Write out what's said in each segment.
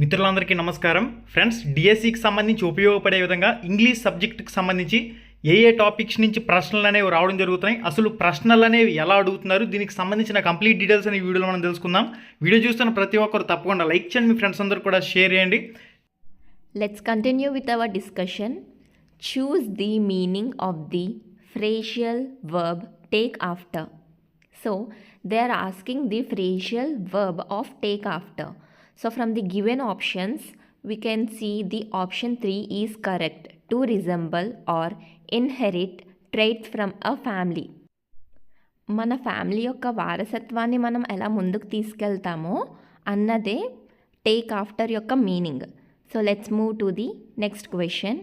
మిత్రులందరికీ నమస్కారం ఫ్రెండ్స్. డిఎస్సికి సంబంధించి ఉపయోగపడే విధంగా ఇంగ్లీష్ సబ్జెక్టుకి సంబంధించి ఏ టాపిక్స్ నుంచి ప్రశ్నలు అనేవి రావడం జరుగుతున్నాయి, అసలు ప్రశ్నలు అనేవి ఎలా అడుగుతున్నారు, దీనికి సంబంధించిన కంప్లీట్ డీటెయిల్స్ అనే వీడియోలో మనం తెలుసుకుందాం. వీడియో చూస్తున్న ప్రతి ఒక్కరు తప్పకుండా లైక్ చేయండి, మీ ఫ్రెండ్స్ అందరూ కూడా షేర్ చేయండి. Let's continue with our discussion. Choose the meaning of the phrasal verb take after. So they are asking the phrasal verb of take after. So from the given options, we can see the option 3 is correct, to resemble or inherit traits from a family. మన family యొక్క వారసత్వాన్ని మనం ఎలా ముందుకు తీసుకెళ్తామో అన్నదే take after యొక్క meaning. So let's move to the next question.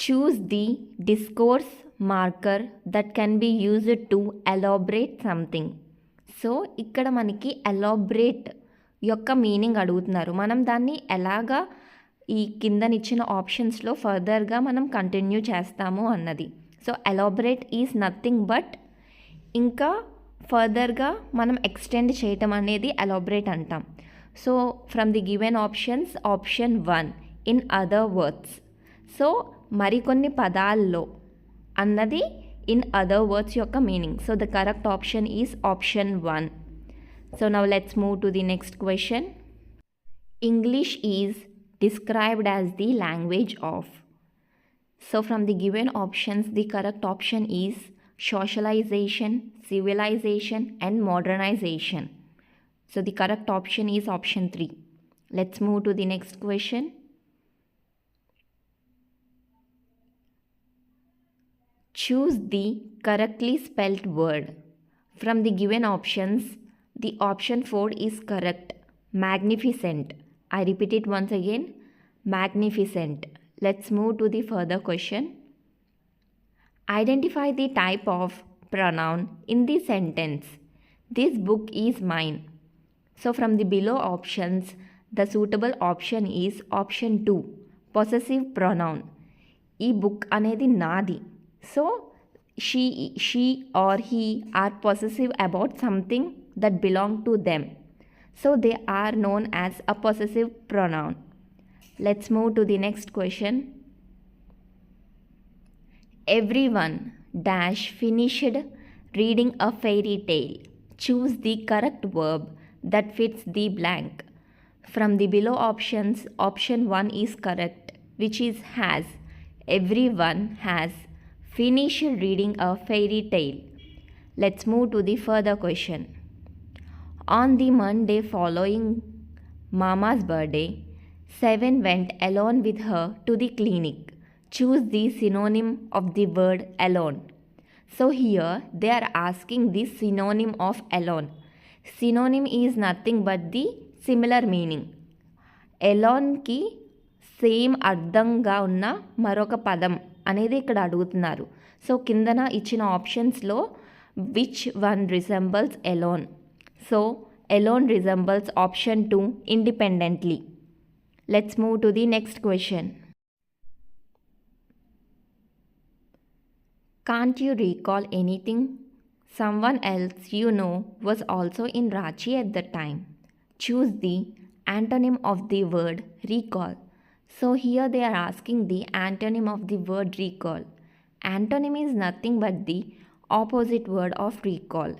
Choose the discourse marker that can be used to elaborate something. So ఇక్కడ మనకి ఎలాబరేట్ యొక్క మీనింగ్ అడుగుతున్నారు. మనం దాన్ని ఎలాగా ఈ కిందనిచ్చిన ఆప్షన్స్లో ఫర్దర్గా మనం కంటిన్యూ చేస్తాము అన్నది. So elaborate is nothing but ఇంకా ఫర్దర్గా మనం ఎక్స్టెండ్ చేయటం అనేది ఎలాబరేట్ అంటాం. So from the given options, option 1 in other words. So మరికొన్ని పదాల్లో అన్నది ఇన్ అదర్ వర్డ్స్ యొక్క meaning. So the correct option is option 1. So now let's move to the next question. English is described as the language of. So from the given options, the correct option is socialization, civilization and modernization. So the correct option is option 3. Let's move to the next question. Choose the correctly spelled word. From the given options, the option 4 is correct, magnificent. I repeat it once again, magnificent. Let's move to the further question. Identify the type of pronoun in the sentence. This book is mine. So from the below options, the suitable option is option 2, possessive pronoun. ఈ book అనేది నాది. So she or he are possessive about something that belong to them. So they are known as a possessive pronoun. Let's move to the next question. Everyone dash finished reading a fairy tale. Choose the correct verb that fits the blank. From the below options, option 1 is correct, which is has. Everyone has finished reading a fairy tale. Let's move to the further question. On the Monday following Mama's birthday, Seven went alone with her to the clinic. Choose the synonym of the word alone. So here they are asking the synonym of alone. Synonym is nothing but the similar meaning. Alone ki same అర్థంగా ఉన్న మరొక పదం అనేది ఇక్కడ అడుగుతున్నారు. So కిందన ఇచ్చిన ఆప్షన్స్లో which one రిసెంబల్స్ alone. So alone resembles option 2 independently. Let's move to the next question. Can't you recall anything? Someone else you know was also in Ranchi at the time. Choose the antonym of the word recall. So here they are asking the antonym of the word recall. Antonym is nothing but the opposite word of recall.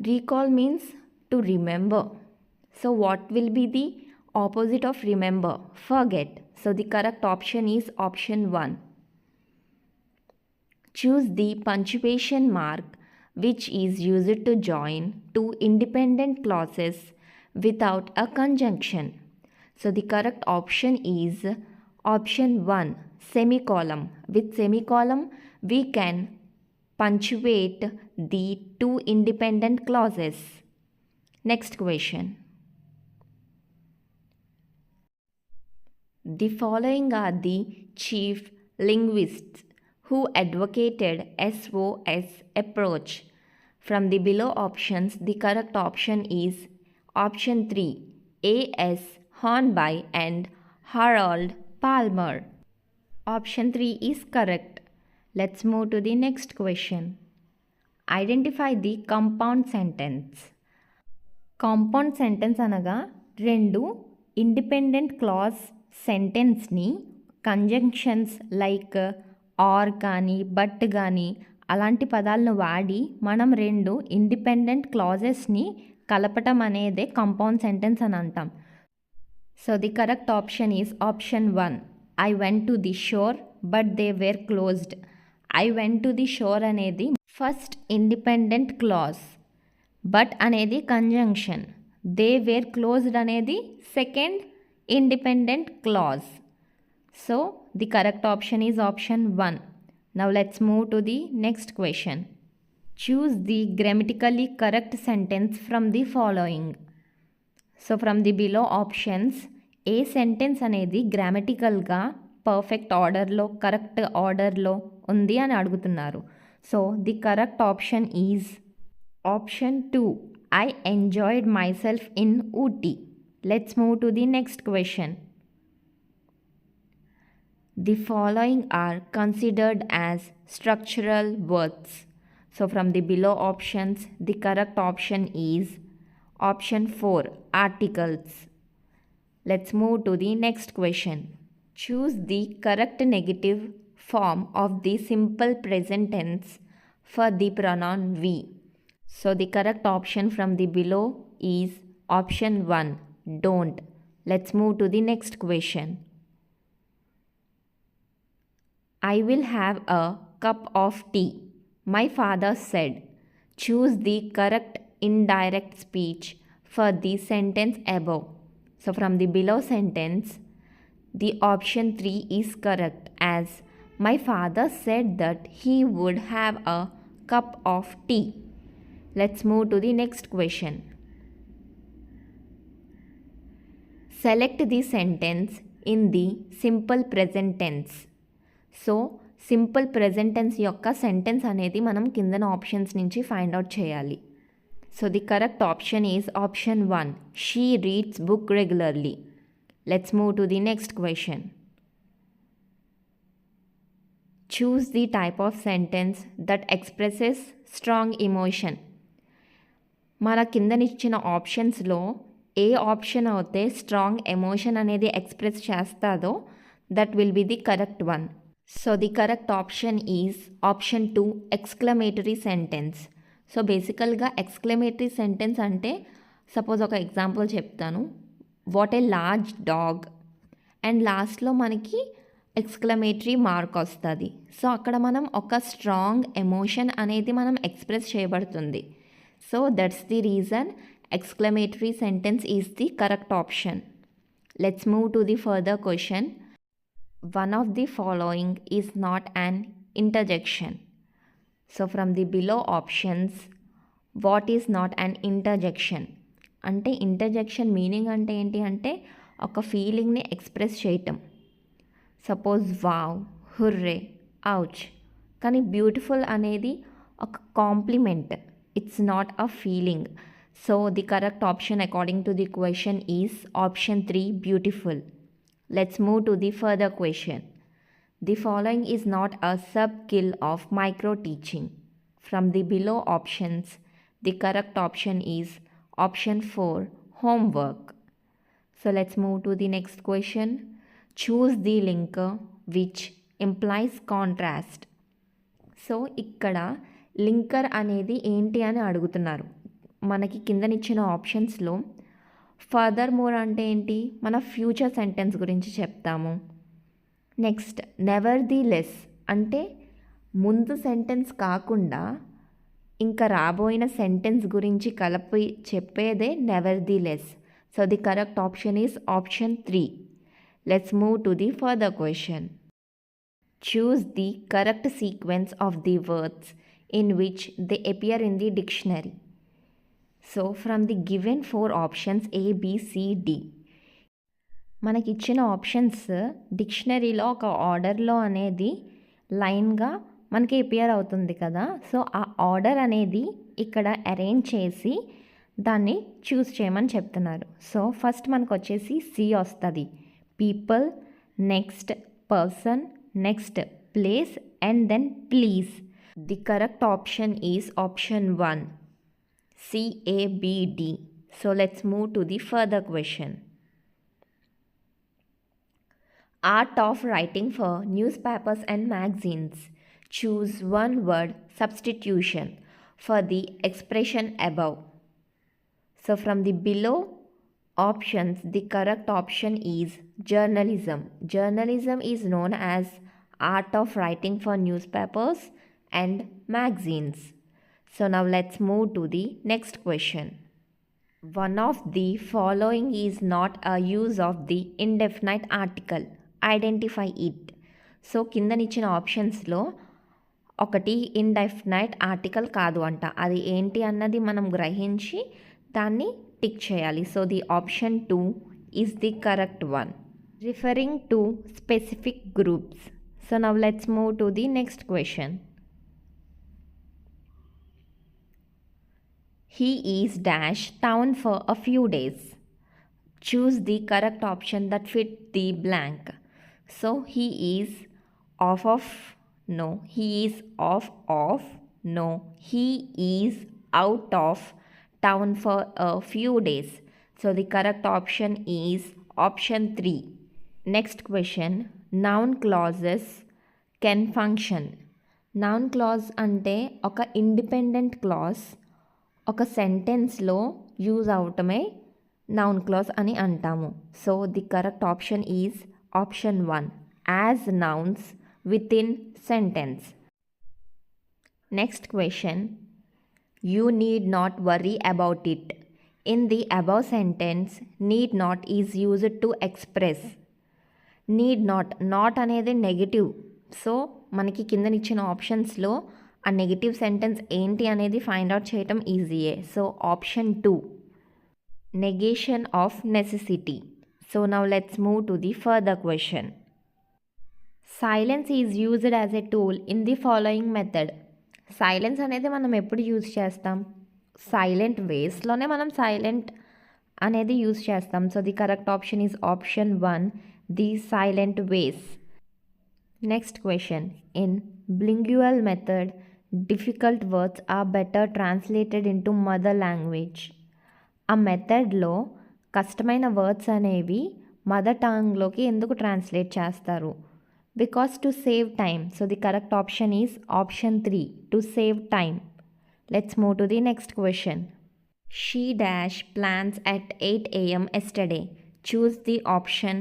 Recall means to remember. So what will be the opposite of remember? Forget. So the correct option is option 1. Choose the punctuation mark which is used to join two independent clauses without a conjunction. So the correct option is option 1, semicolon. With semicolon we can punctuate the two independent clauses. Next question. The following are the chief linguists who advocated SOS approach. From the below options, the correct option is option 3, A.S. Hornby and Harold Palmer. Option 3 is correct. Let's move to the next question. Identify the compound sentence. Compound sentence అనగా రెండు independent clause సెంటెన్స్ని conjunctions like or కానీ but కానీ అలాంటి పదాలను వాడి మనం రెండు ఇండిపెండెంట్ క్లాజెస్ని కలపటం అనేదే కాంపౌండ్ సెంటెన్స్ అని అంటాం. So the correct option is option 1. I went to the shore but they were closed. I went to the shore అనేది ఫస్ట్ ఇండిపెండెంట్ క్లాజ్, బట్ అనేది కంజంక్షన్, దే వేర్ క్లోజ్డ్ అనేది second independent clause. So the correct option is option 1. Now let's move to the next question. Choose the grammatically correct sentence from the following. So from the below options, A sentence అనేది గ్రామటికల్గా perfect ఆర్డర్లో correct ఆర్డర్లో ఉంది అని అడుగుతున్నారు. So the correct option is option 2. I enjoyed my self in Ooty. Let's move to the next question. The following are considered as structural words. So from the below options, the correct option is option 4, articles. Let's move to the next question. Choose the correct negative form of the simple present tense for the pronoun we. So the correct option from the below is option 1, don't. Let's move to the next question. I will have a cup of tea, my father said. Choose the correct indirect speech for the sentence above. So from the below sentence, the option 3 is correct as my father said that he would have a cup of tea. Let's move to the next question. Select the sentence in the simple present tense. So simple present tense యొక్క sentence అనేది మనం కిందన options నుంచి find out చేయాలి. So the correct option is option 1, she reads book regularly. Let's move to the next question. Choose the type of sentence that expresses strong emotion. మన కిందనిచ్చిన ఆప్షన్స్లో ఏ ఆప్షన్ అయితే స్ట్రాంగ్ ఎమోషన్ అనేది express చేస్తుందో that will be the correct one. So the correct option is option 2, exclamatory sentence. So బేసికల్గా exclamatory sentence అంటే suppose ఒక ఎగ్జాంపుల్ చెప్తాను. What a large dog and లాస్ట్లో మనకి ఎక్స్క్లమేటరీ మార్క్ వస్తుంది. సో అక్కడ మనం ఒక స్ట్రాంగ్ ఎమోషన్ అనేది మనం ఎక్స్ప్రెస్ చేయబడుతుంది. So that's the reason exclamatory sentence is the correct option. Let's move to the further question. One of the following is not an interjection. So from the below options, what is not an interjection? అంటే interjection meaning అంటే ఏంటి అంటే ఒక ఫీలింగ్ని express చేయటం. Suppose wow, hurray, ouch. కానీ beautiful అనేది ఒక compliment, it's not a feeling. So the correct option according to the question is option 3, beautiful. Let's move to the further question. The following is not a sub-skill of micro-teaching. From the below options, the correct option is option 4, homework. So let's move to the next question. Choose the linker which implies contrast. So ఇక్కడ linker అనేది ఏంటి అని అడుగుతున్నారు. మనకి కిందనిచ్చిన ఆప్షన్స్లో further more అంటే ఏంటి, మన ఫ్యూచర్ సెంటెన్స్ గురించి చెప్తాము. నెక్స్ట్ నెవర్ ది లెస్ అంటే ముందు సెంటెన్స్ కాకుండా ఇంకా రాబోయిన సెంటెన్స్ గురించి కలిపి చెప్పేదే never the less. So the correct option is option 3. Let's move to the further question. Choose the correct sequence of the words in which they appear in the dictionary. So from the given 4 options ABCD, మనకిచ్చిన options డిక్షనరీలో ఒక ఆర్డర్లో అనేది లైన్గా మనకి appear అవుతుంది కదా. So ఆ order అనేది ఇక్కడ అరేంజ్ చేసి దాన్ని చూస్ చేయమని చెప్తున్నారు. సో ఫస్ట్ మనకు వచ్చేసి C వస్తుంది, people, next person, next place and then please. The correct option is option 1, CABD. So let's move to the further question. Art of writing for newspapers and magazines. Choose one word substitution for the expression above. So from the below options, the correct option is journalism. Journalism is known as art of writing for newspapers and magazines. So now let's move to the next question. One of the following is not a use of the indefinite article. Identify it. So కిందనిచ్చిన ఆప్షన్స్లో ఒకటి indefinite article కాదు అంట. అది ఏంటి అన్నది మనం గ్రహించి దాన్ని టిక్ చేయాలి. So the option 2 is the correct one. Referring to specific groups. So now let's move to the next question. He is dash town for a few days. Choose the correct option that fit the blank. So he is off of, no. He is off of, no. He is out of town for a few days. So the correct option is option 3. Next question. Noun clauses can function. Noun clause అంటే ఒక independent clause ఒక సెంటెన్స్లో use అవటమే noun clause అని అంటాము. So the correct option is option 1, as nouns with in sentence. Next question. You need not worry about it. In the above sentence need not is used to express. Need not అనేది negative. So మనకి కిందనిచ్చిన ఆప్షన్స్లో ఆ negative sentence ఏంటి అనేది find out చేయటం ఈజీయే. So option 2, negation of necessity. So now let's move to the further question. Silence is used as a tool in the following method. Silence అనేది మనం ఎప్పుడు యూజ్ చేస్తాం? సైలెంట్ వేస్లోనే మనం సైలెంట్ అనేది యూజ్ చేస్తాం. So the correct option is option 1, the silent ways. Next question. In bilingual method, difficult words are better translated into mother language. ఆ మెథడ్లో కష్టమైన వర్డ్స్ అనేవి మదర్ టంగ్లోకి ఎందుకు ట్రాన్స్లేట్ చేస్తారు? Because to save time. So the correct option is option 3, to save time. Let's move to the next question. She dash plans at 8 a.m. yesterday. Choose the option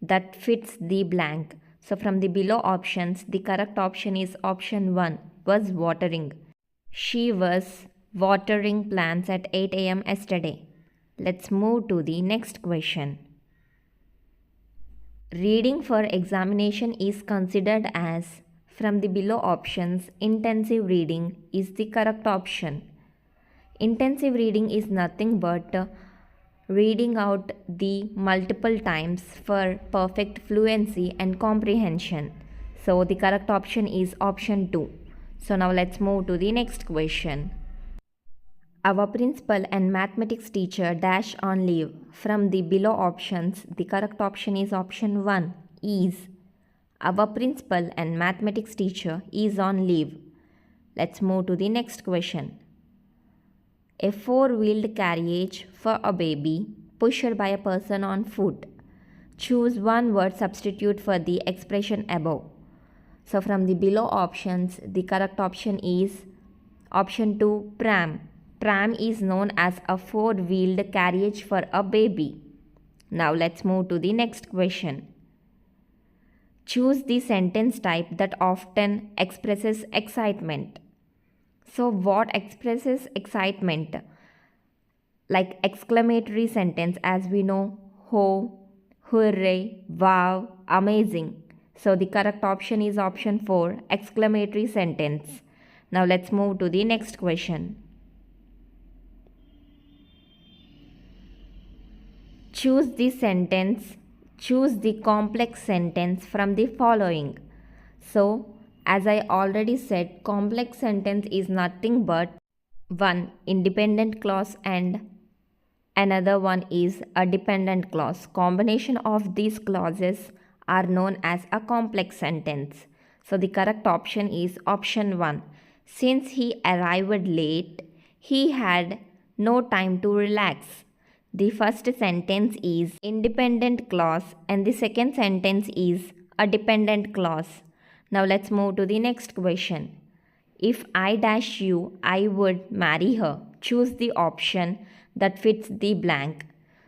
that fits the blank. So from the below options, the correct option is option 1, was watering. She was watering plants at 8 a.m. yesterday. Let's move to the next question. Reading for examination is considered as, from the below options, intensive reading is the correct option. Intensive reading is nothing but reading out the multiple times for perfect fluency and comprehension. So the correct option is option 2. So now let's move to the next question. Our principal and mathematics teacher dash on leave. From the below options, the correct option is option 1, is. Our principal and mathematics teacher is on leave. Let's move to the next question. A four-wheeled carriage for a baby pushed by a person on foot. Choose one word substitute for the expression above. So from the below options, the correct option is option 2, pram. Pram is known as a four-wheeled carriage for a baby. Now let's move to the next question. Choose the sentence type that often expresses excitement. So what expresses excitement? Like exclamatory sentence, as we know, ho, hooray, wow, amazing. So the correct option is option 4, exclamatory sentence. Now let's move to the next question. Choose the complex sentence from the following. So as I already said, complex sentence is nothing but one independent clause and another one is a dependent clause. Combination of these clauses are known as a complex sentence. So the correct option is option 1, Since he arrived late, he had no time to relax. The first sentence is independent clause and the second sentence is a dependent clause. Now let's move to the next question. If I dash you, I would marry her. Choose the option that fits the blank.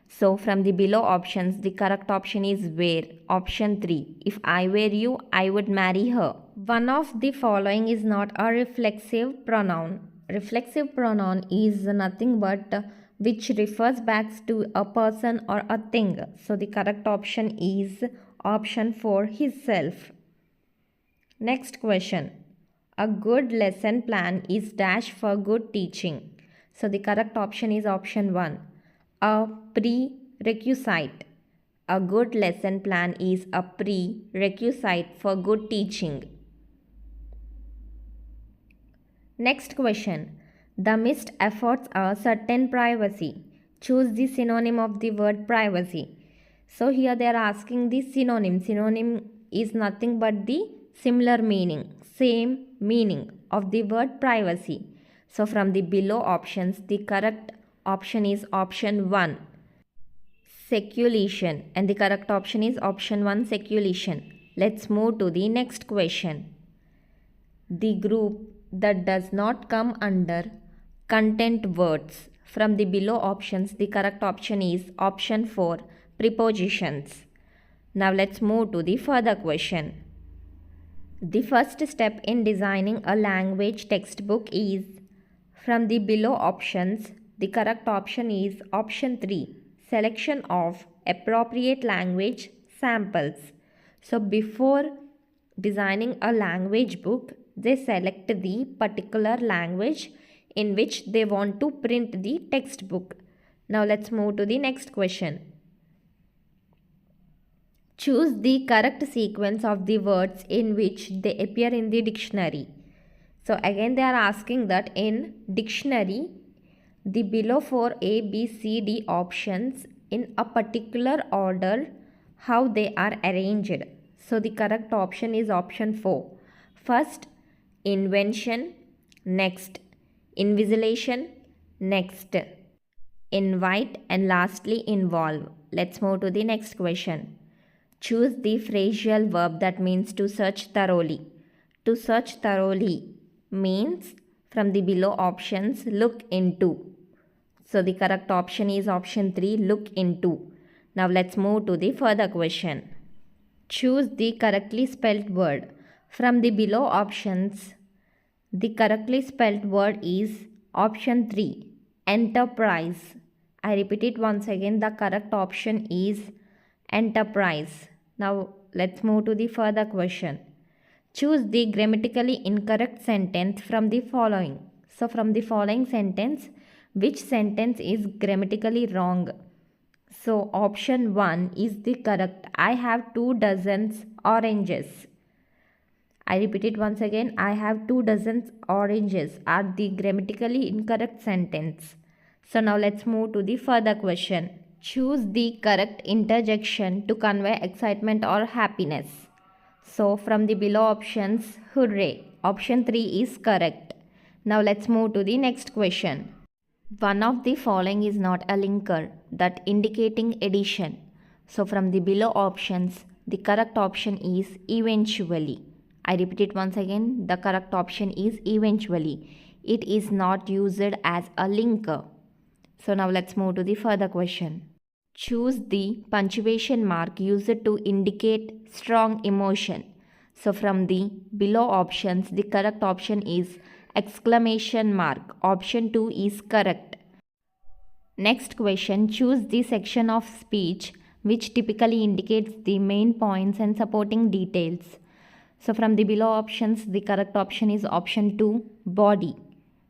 So from the below options, the correct option is where. Option 3. If I were you, I would marry her. One of the following is not a reflexive pronoun. Reflexive pronoun is nothing but which refers back to a person or a thing. So the correct option is option 4, himself. Next question. A good lesson plan is dash for good teaching. So the correct option is option 1. A prerequisite. A good lesson plan is a prerequisite for good teaching. Next question. The missed affords a certain privacy. Choose the synonym of the word privacy. So here they are asking the synonym. Synonym is nothing but the similar meaning, same meaning of the word privacy. So from the below options, the correct option is option 1, seclusion, and the correct option is option 1, seclusion. Let's move to the next question. The group that does not come under content words. From the below options, the correct option is option 4, prepositions. Now let's move to the further question. The first step in designing a language textbook is, from the below options, the correct option is option 3, selection of appropriate language samples. So before designing a language book, they select the particular language in which they want to print the textbook. Now let's move to the next question. Choose the correct sequence of the words in which they appear in the dictionary. So again they are asking that in dictionary, the below 4 A, B, C, D options in a particular order, how they are arranged. So the correct option is option 4. First, invention, next, invigilation, next, invite, and lastly, involve. Let's move to the next question. Choose the phrasal verb that means to search thoroughly. To search thoroughly means, from the below options, look into. So the correct option is option 3, look into. Now let's move to the further question. Choose the correctly spelled word. From the below options, the correctly spelled word is option 3, enterprise. I repeat it once again, the correct option is enterprise. Now let's move to the further question. Choose the grammatically incorrect sentence from the following. So from the following sentence, which sentence is grammatically wrong? So option 1 is the correct. I have 2 dozens oranges. I repeat it once again, I have 2 dozens oranges are the grammatically incorrect sentence. So now let's move to the further question. Choose the correct interjection to convey excitement or happiness. So from the below options, hooray. Option 3 is correct. Now let's move to the next question. One of the following is not a linker, that indicating addition. So from the below options, the correct option is eventually. I repeat it once again, the correct option is eventually. It is not used as a linker. So now let's move to the further question. Choose the punctuation mark used to indicate strong emotion. So from the below options, the correct option is exclamation mark. Option 2 is correct. Next question, choose the section of speech which typically indicates the main points and supporting details. So from the below options, the correct option is option 2, body.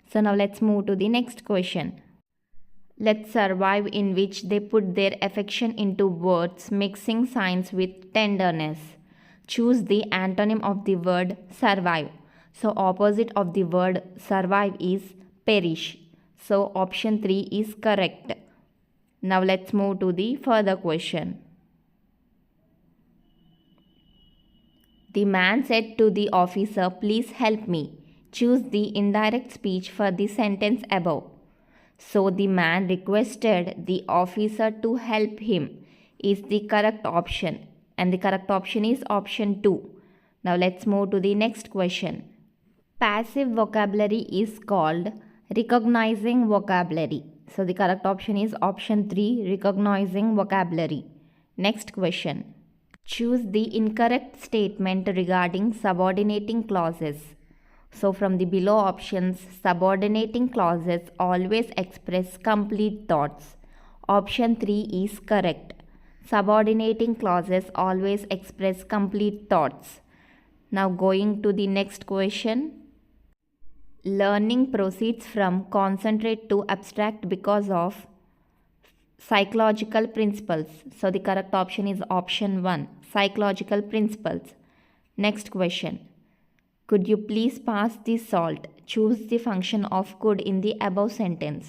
So now let's move to the next question. Let's survive, in which they put their affection into words, mixing signs with tenderness. Choose the antonym of the word survive. So opposite of the word survive is perish. So option 3 is correct. Now let's move to the further question. The man said to the officer, please help me. Choose the indirect speech for the sentence above. So the man requested the officer to help him is the correct option, and the correct option is option 2. Now let's move to the next question. Passive vocabulary is called recognizing vocabulary. So the correct option is option 3, recognizing vocabulary. Next question. Choose the incorrect statement regarding subordinating clauses. So from the below options, subordinating clauses always express complete thoughts. Option 3 is correct. Subordinating clauses always express complete thoughts. Now going to the next question. Learning proceeds from concentrate to abstract because of psychological principles. So the correct option is option 1, psychological principles. Next question. Could you please pass the salt? Choose the function of could in the above sentence.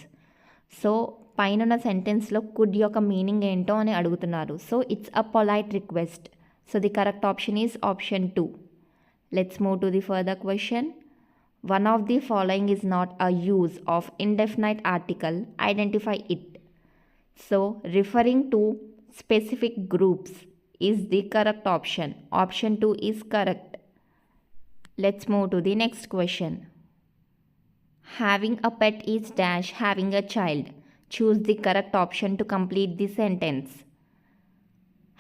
So పైన సెంటెన్స్లో could యొక్క meaning ఏంటో అని అడుగుతున్నారు. So it's a polite request. So the correct option is option 2. Let's move to the further question. One of the following is not a use of indefinite article. Identify it. So, referring to specific groups is the correct option. Option 2 is correct. Let's move to the next question. Having a pet is dash having a child. Choose the correct option to complete the sentence.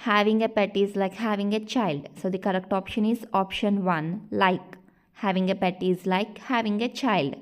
Having a pet is like having a child. So, the correct option is option 1, like. Having a pet is like having a child.